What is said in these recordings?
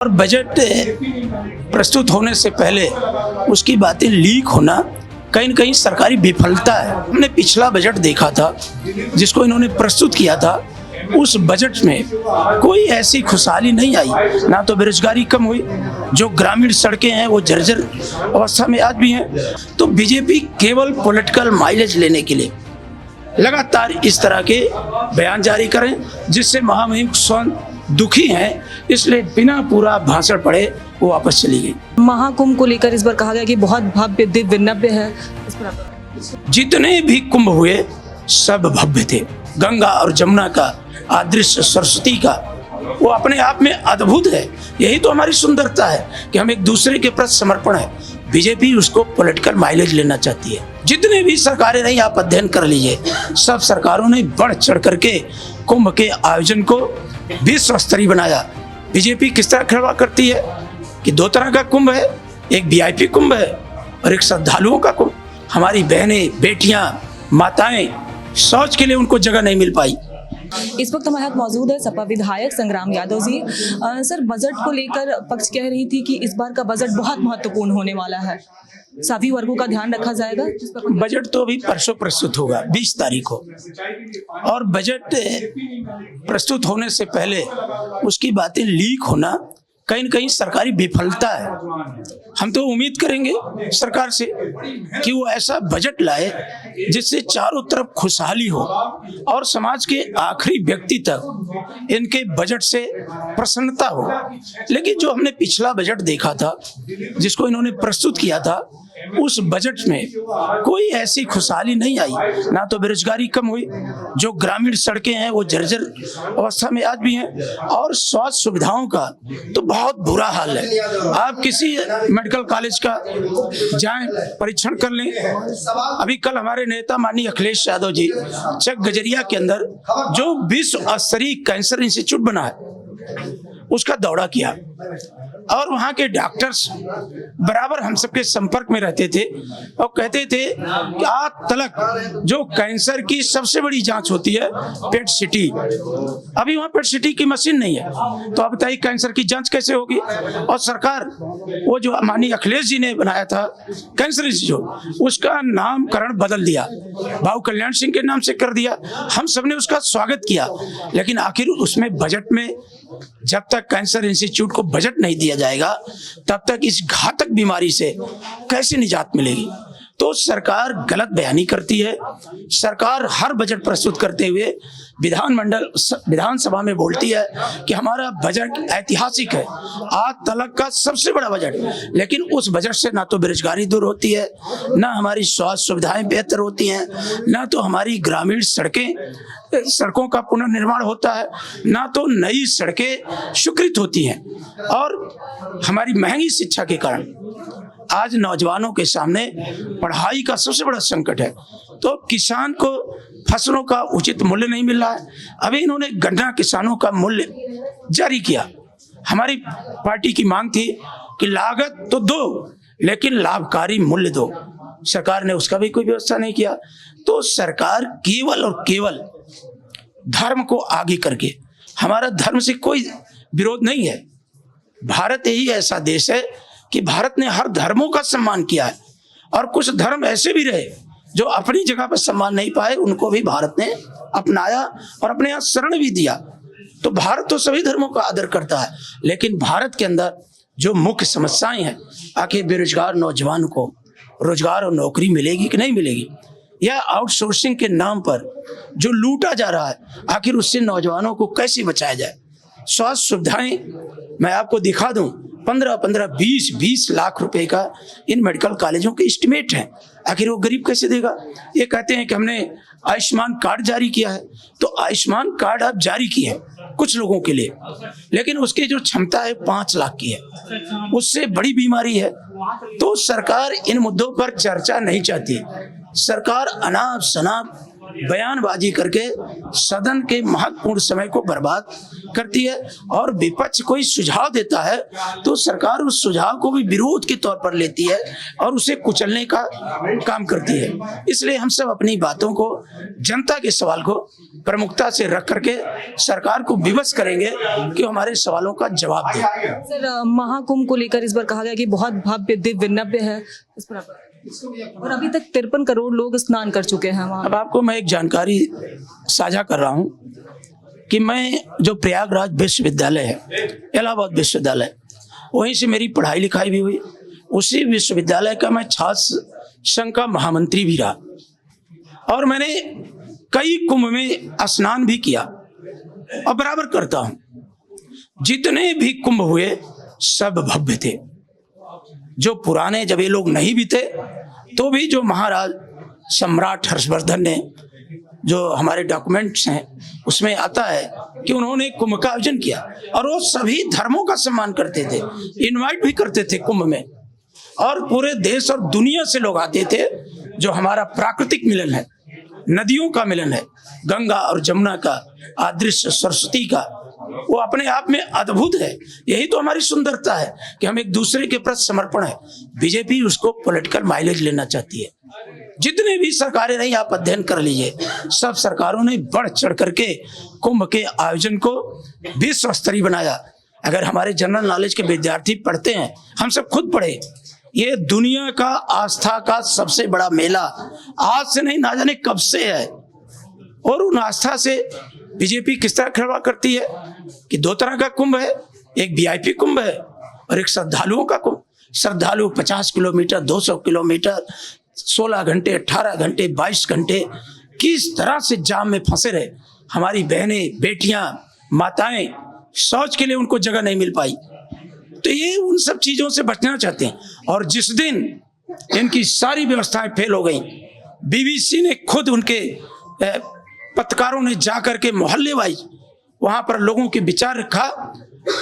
और बजट प्रस्तुत होने से पहले उसकी बातें लीक होना कहीं न कहीं सरकारी विफलता है। हमने पिछला बजट देखा था जिसको इन्होंने प्रस्तुत किया था, उस बजट में कोई ऐसी खुशहाली नहीं आई, ना तो बेरोजगारी कम हुई, जो ग्रामीण सड़कें हैं वो जर्जर अवस्था में आज भी हैं। तो बीजेपी केवल पॉलिटिकल माइलेज लेने के लिए लगातार इस तरह के बयान जारी करें जिससे महामहिम स्वयं दुखी हैं, इसलिए बिना पूरा भाषण पढ़े वो वापस चली गई। महाकुंभ को लेकर इस बार कहा गया कि बहुत भव्य दिव्य नव्य है। इस पर जितने भी कुंभ हुए सब भव्य थे। गंगा और जमुना का अदृश्य सरस्वती का वो अपने आप में अद्भुत है। यही तो हमारी सुंदरता है कि हम एक दूसरे के प्रति समर्पण है। बीजेपी उसको पॉलिटिकल माइलेज लेना चाहती है। जितने भी सरकारें रही आप अध्ययन कर लीजिए, सब सरकारों ने बढ़ चढ़ करके कुंभ के आयोजन को विश्व स्तरीय बनाया। बीजेपी किस तरह खड़ा करती है कि दो तरह का कुंभ है, एक वीआईपी कुंभ है और एक श्रद्धालुओं का कुंभ। हमारी बहनें, बेटियां, माताएं शौच के लिए उनको जगह नहीं मिल पाई। इस वक्त हमारे साथ मौजूद है सपा विधायक संग्राम यादव जी। सर, बजट को लेकर पक्ष कह रही थी कि इस बार का बजट बहुत महत्वपूर्ण होने वाला है, सभी वर्गों का ध्यान रखा जाएगा। बजट तो अभी परसों प्रस्तुत होगा 20 तारीख को, और बजट प्रस्तुत होने से पहले उसकी बातें लीक होना कहीं न कहीं सरकारी विफलता है। हम तो उम्मीद करेंगे सरकार से कि वो ऐसा बजट लाए जिससे चारों तरफ खुशहाली हो और समाज के आखिरी व्यक्ति तक इनके बजट से प्रसन्नता हो। लेकिन जो हमने पिछला बजट देखा था जिसको इन्होंने प्रस्तुत किया था, उस बजट में कोई ऐसी खुशहाली नहीं आई, ना तो बेरोजगारी कम हुई, जो ग्रामीण सड़कें हैं वो जर्जर अवस्था में आज भी हैं, और स्वास्थ्य सुविधाओं का तो बहुत बुरा हाल है। आप किसी मेडिकल कॉलेज का जाएं, परीक्षण कर लें। अभी कल हमारे नेता माननीय अखिलेश यादव जी चक गजरिया के अंदर जो विश्व स्तरीय कैंसर इंस्टीट्यूट बना है उसका दौरा किया, और वहाँ के डॉक्टर्स बराबर हम सबके संपर्क में रहते थे और कहते थे कि आज तक जो कैंसर की सबसे बड़ी जांच होती है पेट सीटी, अभी वहाँ पेट सीटी की मशीन नहीं है, तो अब बताइए कैंसर की जांच कैसे होगी। और सरकार वो जो माननीय अखिलेश जी ने बनाया था कैंसर इंस्टीट्यूट, उसका नामकरण बदल दिया, भाऊ कल्याण सिंह के नाम से कर दिया। हम सबने उसका स्वागत किया, लेकिन आखिर उसमें बजट में जब तक कैंसर इंस्टीट्यूट को बजट नहीं दिया जाएगा तब तक इस घातक बीमारी से कैसे निजात मिलेगी। तो सरकार गलत बयानी करती है। सरकार हर बजट प्रस्तुत करते हुए विधानसभा में बोलती है कि हमारा बजट ऐतिहासिक है, आज तक का सबसे बड़ा बजट, लेकिन उस बजट से ना तो बेरोजगारी दूर होती है, ना हमारी स्वास्थ्य सुविधाएं बेहतर होती हैं, ना तो हमारी ग्रामीण सड़कों का पुनर्निर्माण होता है, ना तो नई सड़कें स्वीकृत होती हैं। और हमारी महंगी शिक्षा के कारण आज नौजवानों के सामने पढ़ाई का सबसे बड़ा संकट है। तो किसान को फसलों का उचित मूल्य नहीं मिल रहा है। अभी इन्होंने गन्ना किसानों का मूल्य जारी किया। हमारी पार्टी की मांग थी कि लागत तो दो लेकिन लाभकारी मूल्य दो, सरकार ने उसका भी कोई व्यवस्था नहीं किया। तो सरकार केवल और केवल धर्म को आगे करके, हमारा धर्म से कोई विरोध नहीं है, भारत यही ऐसा देश है कि भारत ने हर धर्मों का सम्मान किया है, और कुछ धर्म ऐसे भी रहे जो अपनी जगह पर सम्मान नहीं पाए, उनको भी भारत ने अपनाया और अपने यहाँ शरण भी दिया। तो भारत तो सभी धर्मों का आदर करता है, लेकिन भारत के अंदर जो मुख्य समस्याएं हैं, आखिर बेरोजगार नौजवान को रोजगार और नौकरी मिलेगी कि नहीं मिलेगी, या आउटसोर्सिंग के नाम पर जो लूटा जा रहा है, आखिर उससे नौजवानों को कैसे बचाया जाए। स्वास्थ्य सुविधाएं मैं आपको दिखा दूं, 15-15, 20-20 लाख रुपए का इन मेडिकल कॉलेजों के एस्टिमेट हैं। आखिर वो गरीब कैसे देगा। ये कहते हैं कि हमने आयुष्मान कार्ड जारी किया है, तो आयुष्मान कार्ड आप जारी किए कुछ लोगों के लिए, लेकिन उसकी जो क्षमता है 5 लाख की है, उससे बड़ी बीमारी है। तो सरकार इन मुद्दों पर चर्चा नहीं चाहती। सरकार अनाप शनाप बयानबाजी करके सदन के महत्वपूर्ण समय को बर्बाद करती है। और विपक्ष कोई सुझाव देता है तो सरकार उस सुझाव को भी विरोध के तौर पर लेती है और उसे कुचलने का काम करती है। इसलिए हम सब अपनी बातों को, जनता के सवाल को प्रमुखता से रख करके सरकार को विवश करेंगे कि हमारे सवालों का जवाब दे। सर, महाकुंभ को लेकर इस बार कहा गया कि बहुत भव्य दिव्य नव्य है इस पर, और अभी तक 53 करोड़ लोग स्नान कर चुके हैं वहाँ। अब आपको मैं एक जानकारी साझा कर रहा हूँ कि मैं जो प्रयागराज विश्वविद्यालय है, इलाहाबाद विश्वविद्यालय, वहीं से मेरी पढ़ाई लिखाई भी हुई। उसी विश्वविद्यालय का मैं छात्र संघ का महामंत्री भी रहा और मैंने कई कुंभ में स्नान भी किया और बराबर करता हूँ। जितने भी कुंभ हुए सब भव्य थे। जो पुराने, जब ये लोग नहीं भी थे तो भी जो महाराज सम्राट हर्षवर्धन ने, जो हमारे डॉक्यूमेंट्स हैं उसमें आता है कि उन्होंने कुंभ का आयोजन किया और वो सभी धर्मों का सम्मान करते थे, इनवाइट भी करते थे कुंभ में, और पूरे देश और दुनिया से लोग आते थे। जो हमारा प्राकृतिक मिलन है, नदियों का मिलन है, गंगा और जमुना का, अदृश्य सरस्वती का, वो अपने आप में अद्भुत है। यही तो हमारी सुंदरता है कि हम एक दूसरे के प्रति समर्पण है। बीजेपी उसको पॉलिटिकल माइलेज लेना चाहती है। जितने भी सरकारें रही, आप अध्ययन कर लीजिए, सब सरकारों ने बढ़ चढ़ करके कुंभ के आयोजन को विश्व स्तरीय बनाया। अगर हमारे जनरल नॉलेज के विद्यार्थी पढ़ते हैं, हम सब खुद पढ़े, ये दुनिया का आस्था का सबसे बड़ा मेला आज से नहीं, ना जाने कब से है। और उन आस्था से बीजेपी किस तरह खिलवाड़ करती है कि दो तरह का कुंभ है, एक वीआईपी कुंभ है और एक श्रद्धालुओं का कुंभ। श्रद्धालु 50 किलोमीटर, 200 किलोमीटर, 16 घंटे, 18 घंटे, 22 घंटे किस तरह से जाम में फंसे रहे। हमारी बहनें, बेटियां, माताएं, शौच के लिए उनको जगह नहीं मिल पाई। तो ये उन सब चीजों से बचना चाहते हैं। और जिस दिन इनकी सारी व्यवस्थाएं फेल हो गई, बीबीसी ने खुद, उनके पत्रकारों ने जाकर के मोहल्ले वाइज वहां पर लोगों के विचार रखा,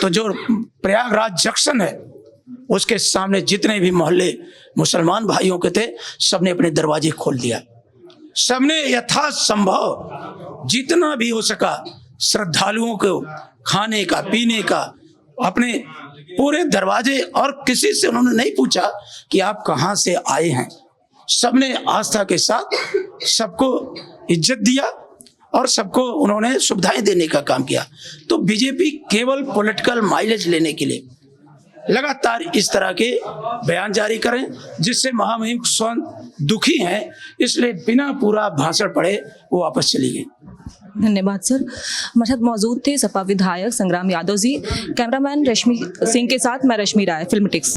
तो जो प्रयागराज जंक्शन है उसके सामने जितने भी मोहल्ले मुसलमान भाइयों के थे, सबने अपने दरवाजे खोल दिया। सबने यथासंभव जितना भी हो सका श्रद्धालुओं को खाने का, पीने का, अपने पूरे दरवाजे, और किसी से उन्होंने नहीं पूछा कि आप कहां से आए हैं। सबने आस्था के साथ सबको इज्जत दिया और सबको उन्होंने सुविधाएं देने का काम किया। तो बीजेपी केवल पॉलिटिकल माइलेज लेने के लिए लगातार इस तरह के बयान जारी करें, जिससे महामहिम स्वयं दुखी हैं। इसलिए बिना पूरा भाषण पढ़े वो वापस चली गई। धन्यवाद सर। हमारे साथ मौजूद थे सपा विधायक संग्राम यादव जी। कैमरामैन रश्मि सिंह के साथ मैं रश्मि राय, फिल्म टिक्स।